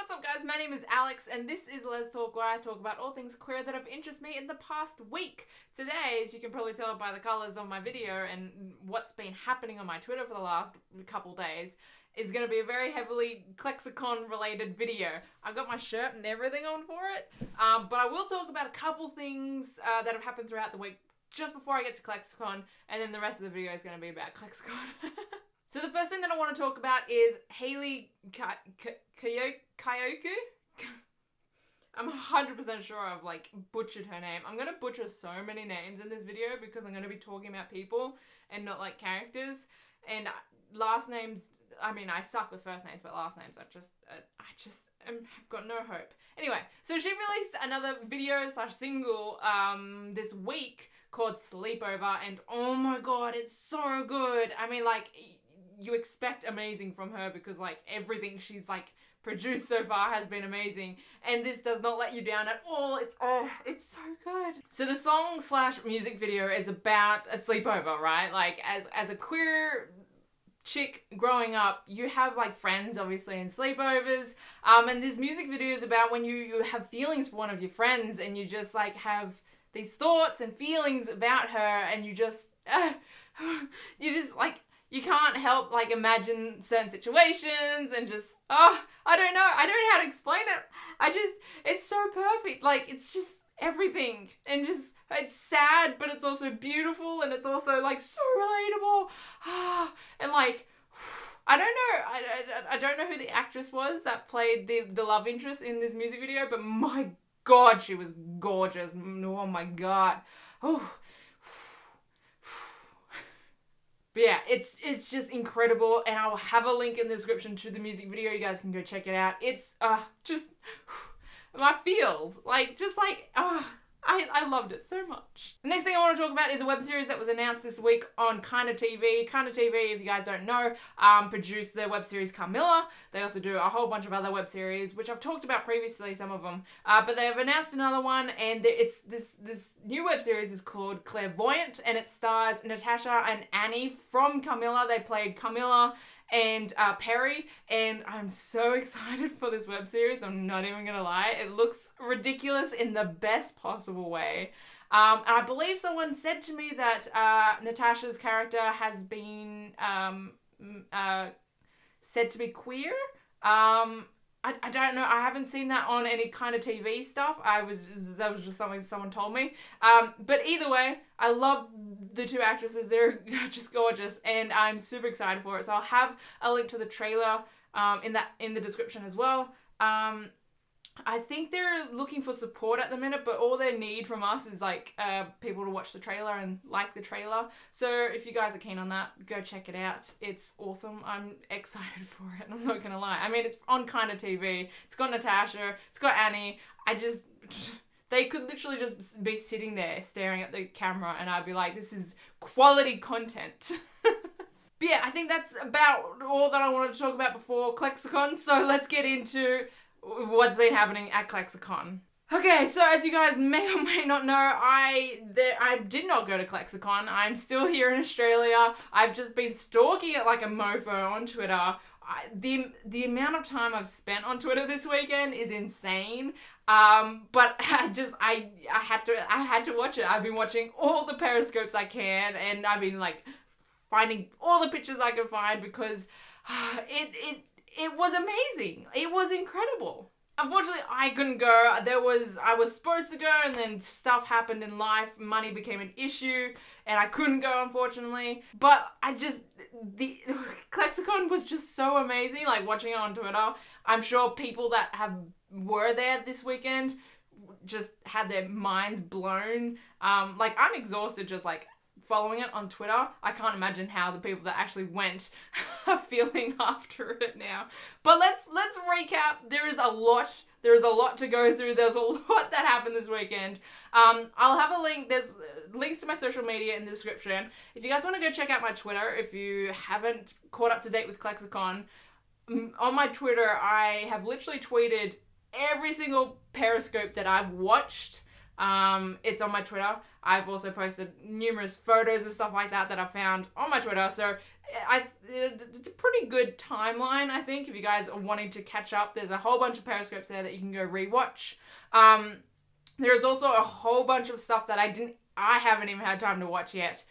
What's up guys, my name is Alex and this is Let's Talk, where I talk about all things queer that have interested me in the past week. Today, as you can probably tell by the colours of my video and what's been happening on my Twitter for the last couple days, is going to be a very heavily ClexaCon related video. I've got my shirt and everything on for it, but I will talk about a couple things that have happened throughout the week just before I get to ClexaCon, and then the rest of the video is going to be about ClexaCon. So the first thing that I want to talk about is Hayley Kiyoko. I'm 100% sure I've butchered her name. I'm going to butcher so many names in this video because I'm going to be talking about people and not like characters. And last names, I mean, I suck with first names, but last names, I just have got no hope. Anyway, so she released another video / single this week called Sleepover, and oh my god, it's so good. I mean, you expect amazing from her because everything she's produced so far has been amazing, and this does not let you down at all. It's so good. So the song / music video is about a sleepover, right? As a queer chick growing up, you have friends obviously in sleepovers, and this music video is about when you have feelings for one of your friends and you just have these thoughts and feelings about her, and you can't help imagine certain situations and just, I don't know how to explain it. It's so perfect. It's just everything, and just, it's sad, but it's also beautiful, and it's also so relatable. And I don't know, I don't know who the actress was that played the love interest in this music video, but my god, she was gorgeous. Oh my god. Oh. But yeah, it's just incredible, and I will have a link in the description to the music video. You guys can go check it out. It's just my feels. I loved it so much. The next thing I want to talk about is a web series that was announced this week on Kinda TV. Kinda TV, if you guys don't know, produced the web series Camilla. They also do a whole bunch of other web series, which I've talked about previously, some of them. But they have announced another one, and it's this new web series is called Clairvoyant, and it stars Natasha and Annie from Camilla. They played Camilla and Perry, and I'm so excited for this web series. I'm not even gonna lie. It looks ridiculous in the best possible way. And I believe someone said to me that Natasha's character has been said to be queer. I don't know. I haven't seen that on any kind of TV stuff. That was just something someone told me. But either way, I love the two actresses. They're just gorgeous, and I'm super excited for it. So I'll have a link to the trailer in the description as well. I think they're looking for support at the minute, but all they need from us is people to watch the trailer and like the trailer. So if you guys are keen on that, go check it out. It's awesome. I'm excited for it. I'm not gonna lie. I mean, it's on Kinda TV. It's got Natasha. It's got Annie. They could literally just be sitting there staring at the camera, and I'd be like, this is quality content. But yeah, I think that's about all that I wanted to talk about before ClexaCon. So let's get into what's been happening at ClexaCon. Okay, so as you guys may or may not know, I did not go to ClexaCon. I'm still here in Australia. I've just been stalking it like a mofo on Twitter. The amount of time I've spent on Twitter this weekend is insane. But I had to watch it. I've been watching all the periscopes I can, and I've been finding all the pictures I can find because it was amazing. It was incredible. Unfortunately, I couldn't go. I was supposed to go, and then stuff happened in life. Money became an issue, and I couldn't go, unfortunately. But the ClexaCon was just so amazing. Watching it on Twitter, I'm sure people that were there this weekend just had their minds blown. I'm exhausted just following it on Twitter. I can't imagine how the people that actually went are feeling after it now. But let's recap. There is a lot to go through. There's a lot that happened this weekend. I'll have a link. There's links to my social media in the description. If you guys want to go check out my Twitter, if you haven't caught up to date with ClexaCon, on my Twitter, I have literally tweeted every single periscope that I've watched. It's on my Twitter. I've also posted numerous photos and stuff like that I found on my Twitter. So It's a pretty good timeline, I think, if you guys are wanting to catch up. There's a whole bunch of Periscopes there that you can go rewatch. There's also a whole bunch of stuff that I haven't even had time to watch yet,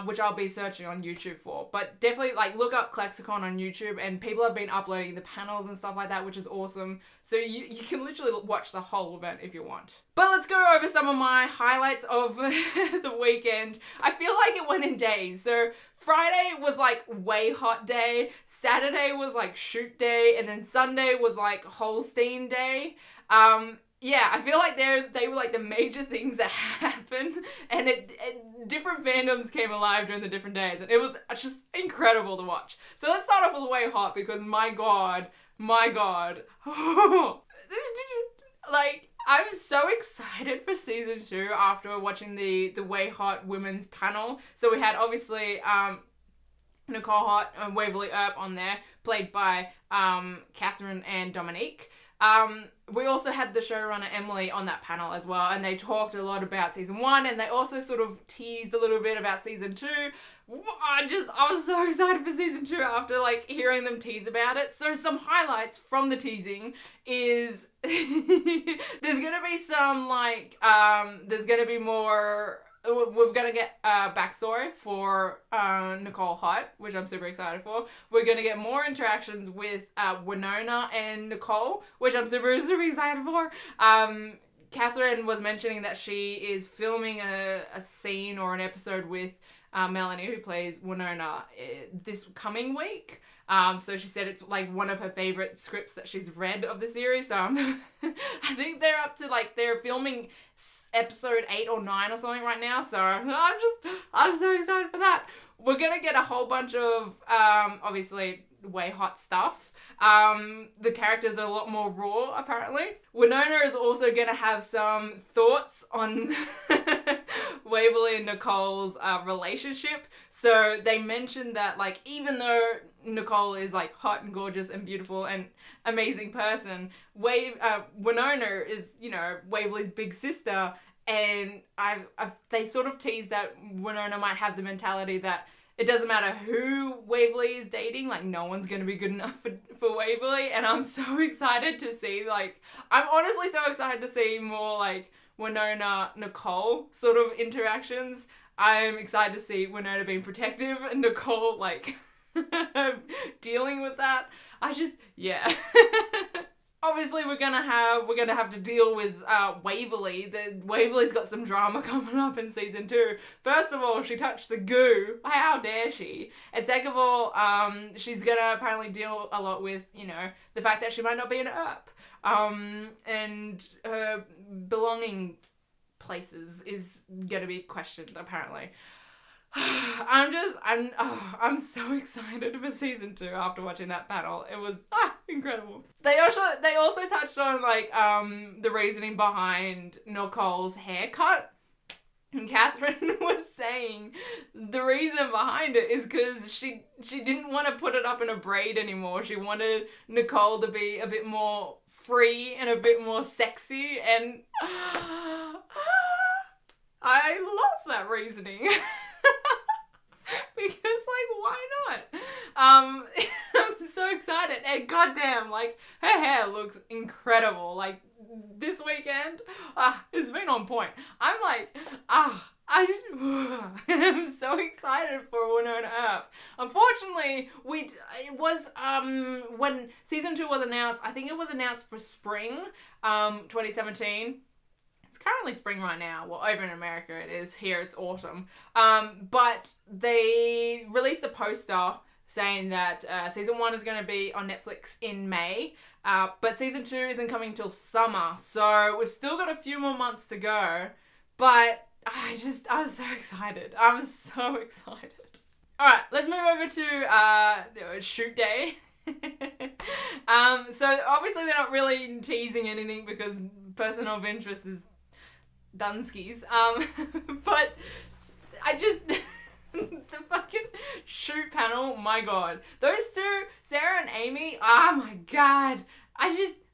which I'll be searching on YouTube for. But definitely, like, look up ClexaCon on YouTube, and people have been uploading the panels and stuff like that, which is awesome. So you can literally watch the whole event if you want. But let's go over some of my highlights of the weekend. I feel like it went in days. So Friday was like way hot day, Saturday was like shoot day, and then Sunday was like Holstein day. Yeah, I feel like they were like the major things that happened, and different fandoms came alive during the different days, and it was just incredible to watch. So let's start off with Way Hot, because my god, like, I'm so excited for season 2 after watching the Way Hot women's panel. So we had obviously Nicole Hott and Waverly Earp on there, played by Catherine and Dominique. We also had the showrunner Emily on that panel as well, and they talked a lot about season 1, and they also sort of teased a little bit about season 2. I was so excited for season 2 after like hearing them tease about it. So some highlights from the teasing is there's gonna be some like there's gonna be more. We're going to get a backstory for Nicole Hott, which I'm super excited for. We're going to get more interactions with Winona and Nicole, which I'm super excited for. Catherine was mentioning that she is filming a scene or an episode with Melanie, who plays Winona, this coming week. So she said it's like one of her favorite scripts that she's read of the series. So I think they're up to like, they're filming episode 8 or 9 or something right now. So I'm so excited for that. We're going to get a whole bunch of, obviously, Way Hot stuff. The characters are a lot more raw, apparently. Winona is also going to have some thoughts on Waverly and Nicole's relationship. So they mentioned that, like, even though Nicole is like hot and gorgeous and beautiful and amazing person, Winona is, you know, Waverly's big sister, and they sort of tease that Winona might have the mentality that it doesn't matter who Waverly is dating, like, no one's going to be good enough for Waverly. And I'm so excited to see, like, I'm honestly so excited to see more, like, Winona-Nicole sort of interactions. I'm excited to see Winona being protective and Nicole, like, dealing with that. Yeah. Obviously, we're gonna have to deal with Waverly. Waverly's got some drama coming up in season 2. First of all, she touched the goo. How dare she? And second of all, she's gonna apparently deal a lot with, you know, the fact that she might not be an Earp. And her belonging places is gonna be questioned, apparently. I'm so excited for season 2 after watching that panel. It was incredible. They also touched on like the reasoning behind Nicole's haircut. And Catherine was saying the reason behind it is because she didn't want to put it up in a braid anymore. She wanted Nicole to be a bit more free and a bit more sexy, and I love that reasoning. Because, like, why not? I'm so excited. And goddamn, like, her hair looks incredible. Like, this weekend, it's been on point. I'm like, I'm so excited for Winona Earp. Unfortunately, when season 2 was announced, I think it was announced for spring, 2017. It's currently spring right now. Well, over in America it is. Here it's autumn. But they released a poster saying that season 1 is going to be on Netflix in May. But season 2 isn't coming till summer. So we've still got a few more months to go. But I'm so excited. I'm so excited. Alright, let's move over to shoot day. So obviously they're not really teasing anything because person of interest is Dunskies. But the fucking shoot panel, my god. Those two, Sarah and Amy, oh my god.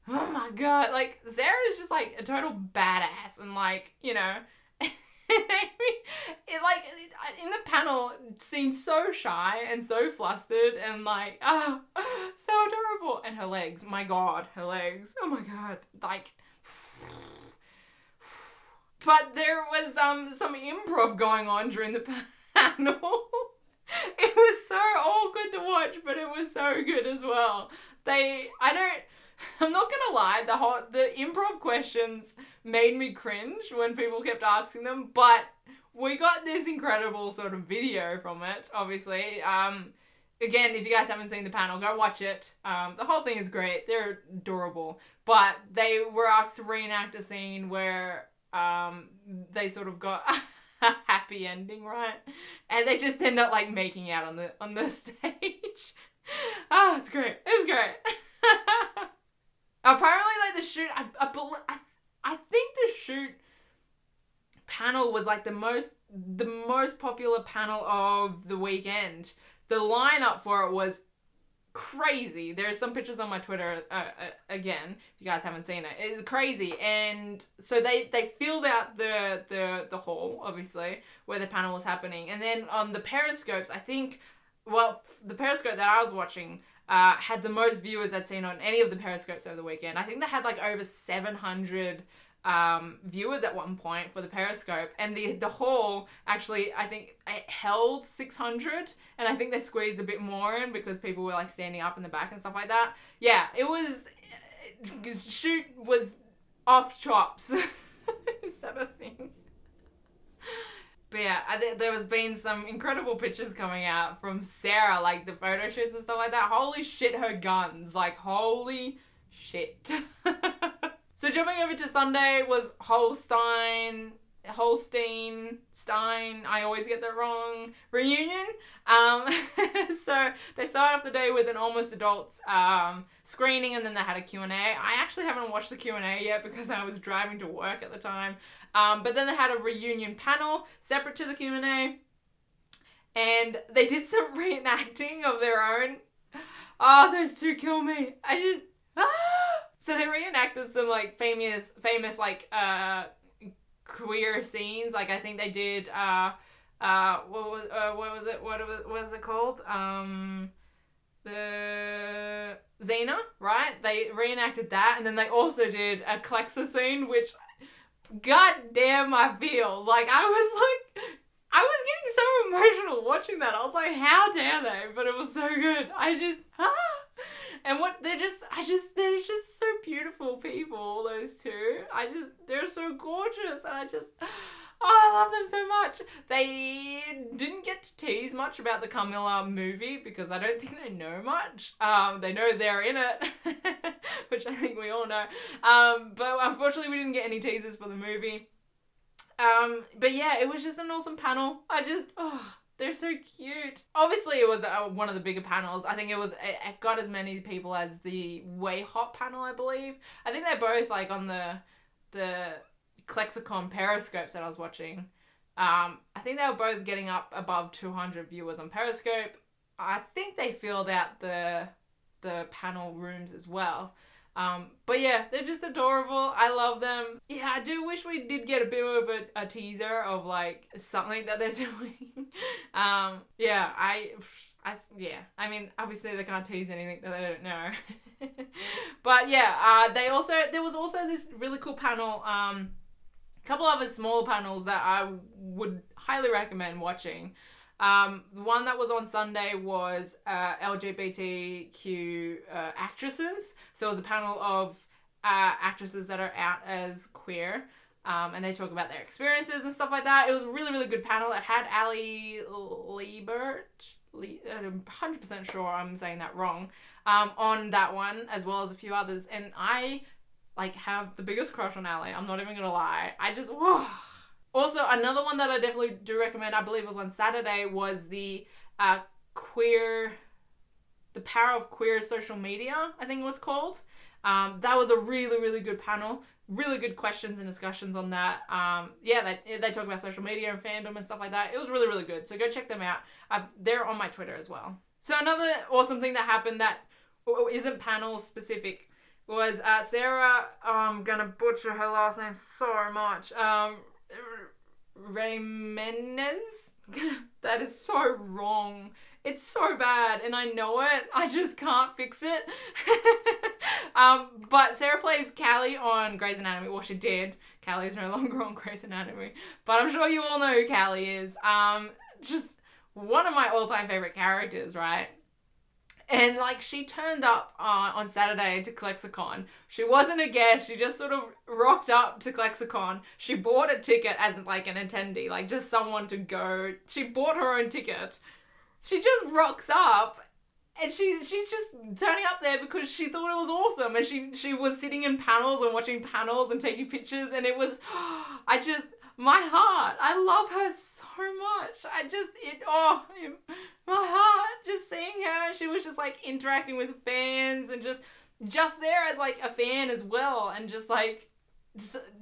Oh my god. Like, Sarah is just like a total badass, and like, you know, In the panel, it seemed so shy and so flustered and like, so adorable. And her legs, my God, her legs. Oh my God, like. But there was some improv going on during the panel. It was so awkward to watch, but it was so good as well. I'm not gonna lie, the improv questions made me cringe when people kept asking them, but we got this incredible sort of video from it, obviously. Again, if you guys haven't seen the panel, go watch it. The whole thing is great. They're adorable. But they were asked to reenact a scene where they sort of got a happy ending, right? And they just end up like making out on the stage. Oh, it's great. It was great. Apparently, like the shoot, I think the shoot panel was like the most popular panel of the weekend. The lineup for it was crazy. There's some pictures on my Twitter again, if you guys haven't seen it. It's crazy. And so they filled out the hall, obviously, where the panel was happening. And then on the periscopes, I think, the periscope that I was watching had the most viewers I'd seen on any of the periscopes over the weekend. I think they had like over 700 viewers at one point for the periscope, and the hall actually, I think it held 600, and I think they squeezed a bit more in because people were like standing up in the back and stuff like that. Yeah, shoot was off chops. Is that a thing? But yeah, there was been some incredible pictures coming out from Sarah, like the photo shoots and stuff like that. Holy shit, her guns. Like, holy shit. So jumping over to Sunday was Holstein, I always get that wrong, reunion. So they started off the day with an Almost Adults screening, and then they had a Q&A. I actually haven't watched the Q&A yet because I was driving to work at the time. But then they had a reunion panel separate to the Q&A, and they did some reenacting of their own. Oh, those two kill me. So they reenacted some like famous like queer scenes. Like I think they did what was it called? The Xena, right? They reenacted that, and then they also did a Clexa scene, which god damn my feels. Like I was getting so emotional watching that. I was like, how dare they? But it was so good. And they're just so beautiful people, those two. They're so gorgeous, and I love them so much. They didn't get to tease much about the Carmilla movie because I don't think they know much. They know they're in it, which I think we all know. But unfortunately we didn't get any teasers for the movie. But yeah, it was just an awesome panel. They're so cute. Obviously, it was one of the bigger panels. I think it got as many people as the Way Hot panel, I believe. I think they're both like on the ClexaCon periscopes that I was watching. I think they were both getting up above 200 viewers on Periscope. I think they filled out the panel rooms as well. But yeah, they're just adorable. I love them. Yeah, I do wish we did get a bit of a teaser of like something that they're doing. Yeah, I mean, obviously they can't tease anything that they don't know. But yeah, there was also this really cool panel, couple other smaller panels that I would highly recommend watching. The one that was on Sunday was LGBTQ actresses. So it was a panel of actresses that are out as queer, and they talk about their experiences and stuff like that. It was a really, really good panel. It had Ali Liebert, I'm 100% sure I'm saying that wrong, on that one, as well as a few others. And I have the biggest crush on Ali. I'm not even gonna lie. Whoa. Also, another one that I definitely do recommend, I believe it was on Saturday, was the Power of Queer Social Media, I think it was called. That was a really, really good panel. Really good questions and discussions on that. They talk about social media and fandom and stuff like that. It was really, really good. So go check them out. They're on my Twitter as well. So another awesome thing that happened that isn't panel specific was Sarah, I'm going to butcher her last name so much. Reymenez. That is so wrong. It's so bad, and I know it. I just can't fix it. But Sarah plays Callie on Grey's Anatomy. Well, she did. Callie's no longer on Grey's Anatomy. But I'm sure you all know who Callie is. Just one of my all-time favorite characters, right? And, like, she turned up on Saturday to ClexaCon. She wasn't a guest. She just sort of rocked up to ClexaCon. She bought a ticket as, like, an attendee. Like, just someone to go. She bought her own ticket. She just rocks up. And she's just turning up there because she thought it was awesome. And she was sitting in panels and watching panels and taking pictures. And it was... my heart. I love her so much. My heart, just seeing her. She was just like interacting with fans and just there as like a fan as well. And just like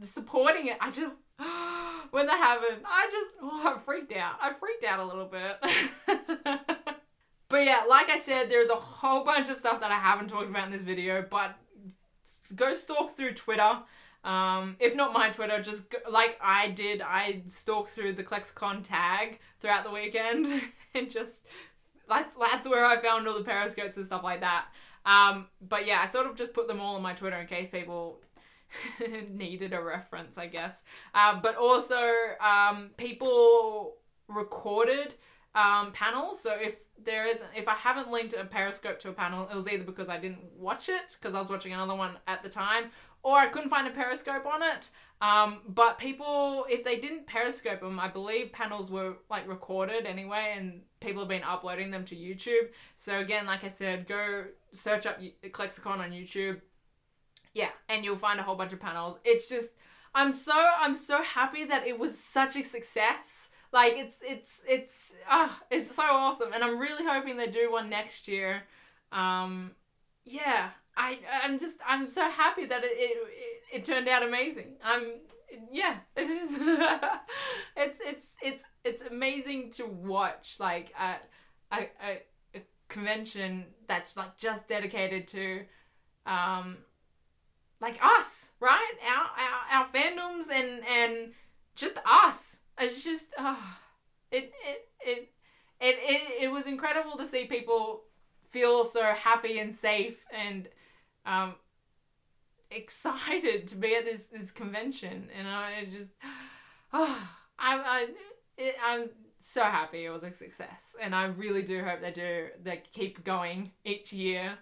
supporting it. When that happened, I freaked out. I freaked out a little bit. But yeah, like I said, there's a whole bunch of stuff that I haven't talked about in this video, but go stalk through Twitter. If not my Twitter, just go, like I did, I stalked through the ClexaCon tag throughout the weekend and just, that's where I found all the periscopes and stuff like that. But yeah, I sort of just put them all on my Twitter in case people needed a reference, I guess. But also, people recorded panels. So if I haven't linked a periscope to a panel, it was either because I didn't watch it, because I was watching another one at the time, or I couldn't find a periscope on it. But people, if they didn't periscope them, I believe panels were like recorded anyway, and people have been uploading them to YouTube. So again, like I said, go search up ClexaCon on YouTube. Yeah, and you'll find a whole bunch of panels. It's just, I'm so happy that it was such a success. Like it's so awesome, and I'm really hoping they do one next year. Yeah, I'm so happy that it turned out amazing. It's just it's amazing to watch like a convention that's like just dedicated to like us, right? Our fandoms and just us. It's just it was incredible to see people feel so happy and safe and excited to be at this convention, and I'm so happy it was a success, and I really do hope they keep going each year.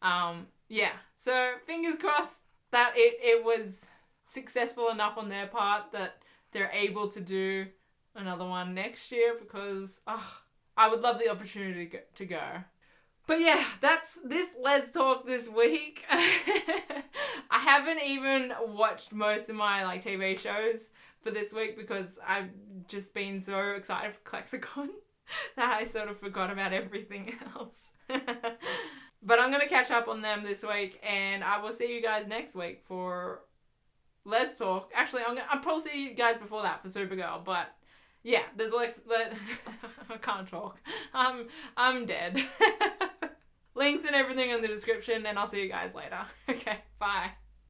Yeah, so fingers crossed that it was successful enough on their part that they're able to do another one next year, because I would love the opportunity to go. But yeah, that's this Let's Talk this week. I haven't even watched most of my like TV shows for this week because I've just been so excited for ClexaCon that I sort of forgot about everything else. But I'm going to catch up on them this week, and I will see you guys next week for Let's Talk. Actually, I'll probably see you guys before that for Supergirl, but yeah, there's I can't talk. I'm dead. Links and everything in the description, and I'll see you guys later. Okay, bye.